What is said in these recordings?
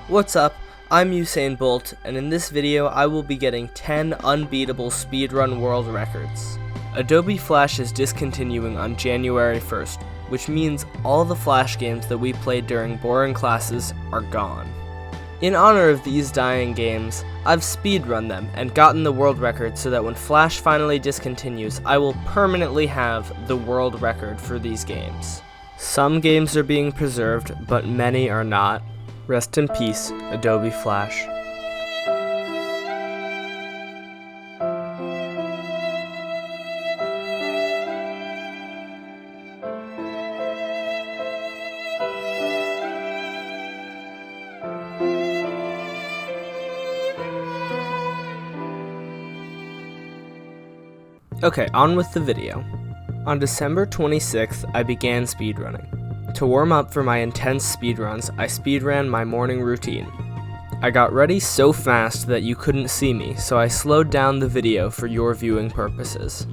What's up? I'm Usain Bolt, and in this video I will be getting 10 unbeatable speedrun world records. Adobe Flash is discontinuing on January 1st, which means all the Flash games that we played during boring classes are gone. In honor of these dying games, I've speedrun them and gotten the world record so that when Flash finally discontinues, I will permanently have the world record for these games. Some games are being preserved, but many are not. Rest in peace, Adobe Flash. Okay, on with the video. On December 26th, I began speedrunning. To warm up for my intense speedruns, I speedran my morning routine. I got ready so fast that you couldn't see me, so I slowed down the video for your viewing purposes.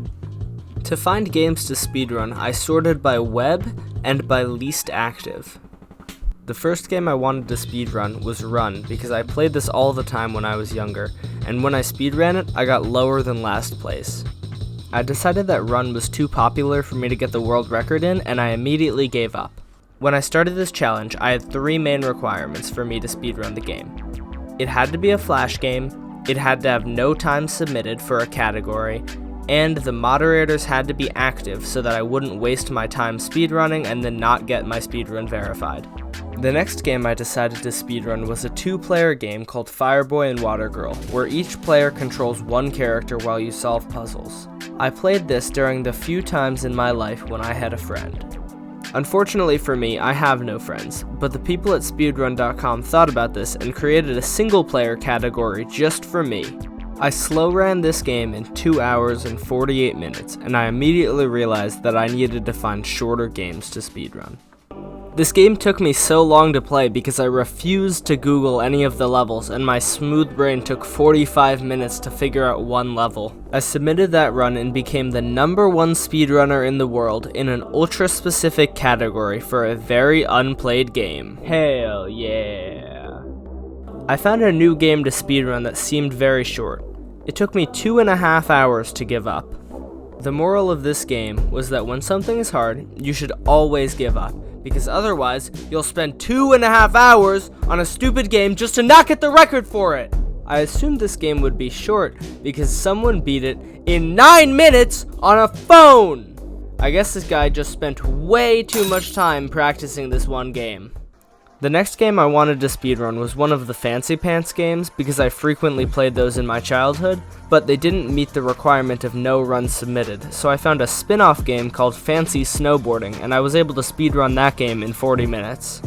To find games to speedrun, I sorted by web and by least active. The first game I wanted to speedrun was Run, because I played this all the time when I was younger, and when I speedran it, I got lower than last place. I decided that Run was too popular for me to get the world record in, and I immediately gave up. When I started this challenge, I had 3 main requirements for me to speedrun the game. It had to be a Flash game, it had to have no time submitted for a category, and the moderators had to be active so that I wouldn't waste my time speedrunning and then not get my speedrun verified. The next game I decided to speedrun was a 2-player game called Fireboy and Watergirl, where each player controls one character while you solve puzzles. I played this during the few times in my life when I had a friend. Unfortunately for me, I have no friends, but the people at speedrun.com thought about this and created a single-player category just for me. I slow ran this game in 2 hours and 48 minutes, and I immediately realized that I needed to find shorter games to speedrun. This game took me so long to play because I refused to Google any of the levels, and my smooth brain took 45 minutes to figure out one level. I submitted that run and became the #1 speedrunner in the world in an ultra-specific category for a very unplayed game. Hell yeah! I found a new game to speedrun that seemed very short. It took me 2.5 hours to give up. The moral of this game was that when something is hard, you should always give up, because otherwise, you'll spend 2.5 hours on a stupid game just to not get the record for it! I assumed this game would be short because someone beat it in 9 minutes on a phone! I guess this guy just spent way too much time practicing this one game. The next game I wanted to speedrun was one of the Fancy Pants games because I frequently played those in my childhood, but they didn't meet the requirement of no runs submitted, so I found a spin-off game called Fancy Snowboarding, and I was able to speedrun that game in 40 minutes.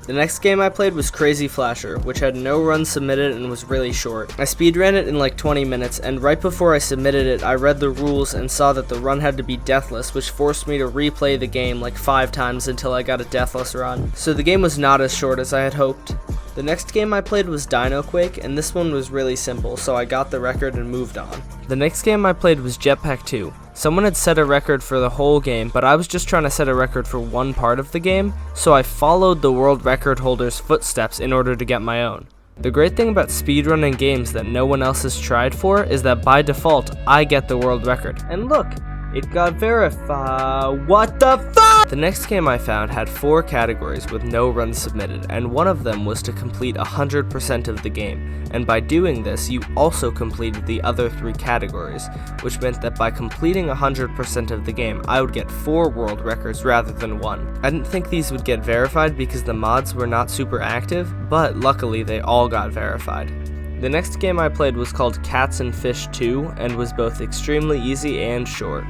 The next game I played was Crazy Flasher, which had no runs submitted and was really short. I speedran it in like 20 minutes, and right before I submitted it, I read the rules and saw that the run had to be deathless, which forced me to replay the game like 5 times until I got a deathless run. So the game was not as short as I had hoped. The next game I played was Dino Quake, and this one was really simple, so I got the record and moved on. The next game I played was Jetpack 2. Someone had set a record for the whole game, but I was just trying to set a record for one part of the game, so I followed the world record holder's footsteps in order to get my own. The great thing about speedrunning games that no one else has tried for is that by default, I get the world record. And look! It got verified. What the fuck? The next game I found had 4 categories with no runs submitted, and one of them was to complete 100% of the game. And by doing this, you also completed the other 3 categories, which meant that by completing 100% of the game, I would get 4 world records rather than 1. I didn't think these would get verified because the mods were not super active, but luckily they all got verified. The next game I played was called Cats and Fish 2, and was both extremely easy and short.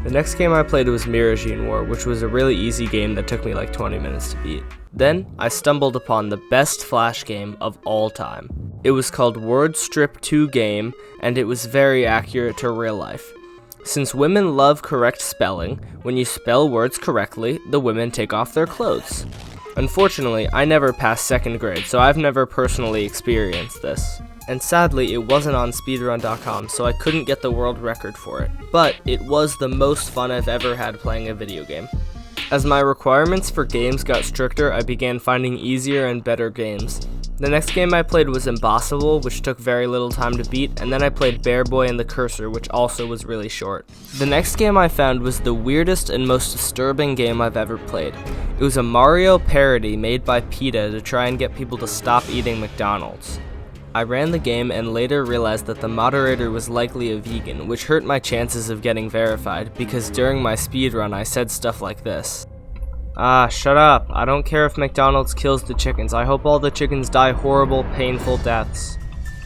The next game I played was Miragine War, which was a really easy game that took me like 20 minutes to beat. Then, I stumbled upon the best Flash game of all time. It was called Word Strip 2 Game, and it was very accurate to real life. Since women love correct spelling, when you spell words correctly, the women take off their clothes. Unfortunately, I never passed 2nd grade, so I've never personally experienced this. And sadly, it wasn't on speedrun.com, so I couldn't get the world record for it. But it was the most fun I've ever had playing a video game. As my requirements for games got stricter, I began finding easier and better games. The next game I played was Impossible, which took very little time to beat, and then I played Fireboy and the Cursor, which also was really short. The next game I found was the weirdest and most disturbing game I've ever played. It was a Mario parody made by PETA to try and get people to stop eating McDonald's. I ran the game and later realized that the moderator was likely a vegan, which hurt my chances of getting verified, because during my speedrun I said stuff like this. Ah, shut up. I don't care if McDonald's kills the chickens. I hope all the chickens die horrible, painful deaths.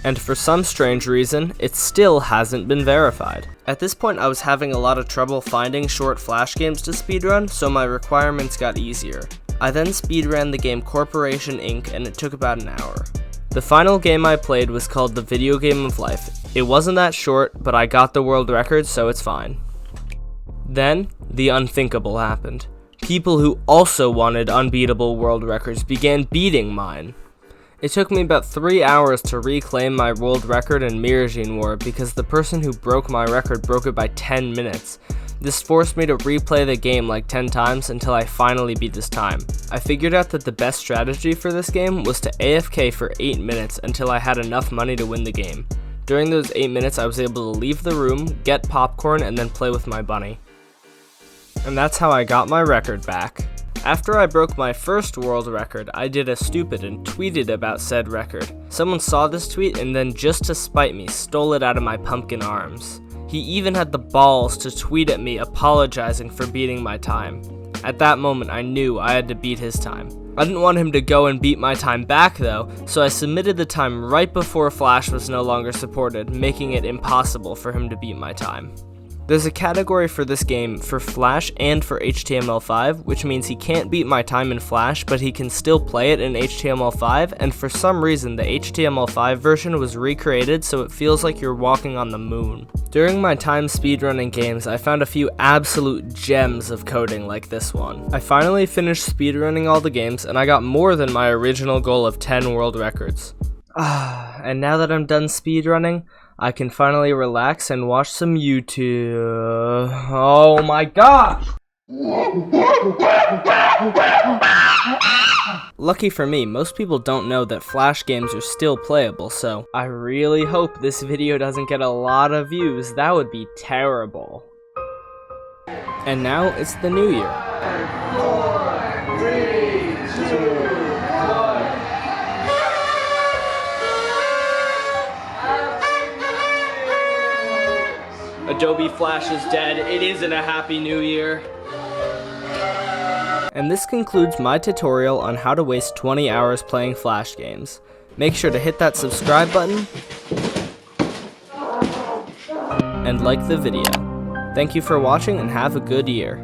And for some strange reason, it still hasn't been verified. At this point, I was having a lot of trouble finding short Flash games to speedrun, so my requirements got easier. I then speedran the game Corporation Inc., and it took about an hour. The final game I played was called The Video Game of Life. It wasn't that short, but I got the world record, so it's fine. Then, the unthinkable happened. People who also wanted unbeatable world records began beating mine. It took me about 3 hours to reclaim my world record in Miragine War because the person who broke my record broke it by 10 minutes. This forced me to replay the game like 10 times until I finally beat this time. I figured out that the best strategy for this game was to AFK for 8 minutes until I had enough money to win the game. During those 8 minutes I was able to leave the room, get popcorn, and then play with my bunny. And that's how I got my record back. After I broke my first world record, I did a stupid and tweeted about said record. Someone saw this tweet and then, just to spite me, stole it out of my pumpkin arms. He even had the balls to tweet at me apologizing for beating my time. At that moment, I knew I had to beat his time. I didn't want him to go and beat my time back though, so I submitted the time right before Flash was no longer supported, making it impossible for him to beat my time. There's a category for this game for Flash and for HTML5, which means he can't beat my time in Flash, but he can still play it in HTML5, and for some reason the HTML5 version was recreated so it feels like you're walking on the moon. During my time speedrunning games, I found a few absolute gems of coding like this one. I finally finished speedrunning all the games, and I got more than my original goal of 10 world records. And now that I'm done speedrunning, I can finally relax and watch some YouTube. Oh my gosh! Lucky for me, most people don't know that Flash games are still playable, so I really hope this video doesn't get a lot of views. That would be terrible. And now it's the new year. 4, 3, 2, 1. Adobe Flash is dead. It isn't a happy new year. And this concludes my tutorial on how to waste 20 hours playing Flash games. Make sure to hit that subscribe button and like the video. Thank you for watching and have a good year.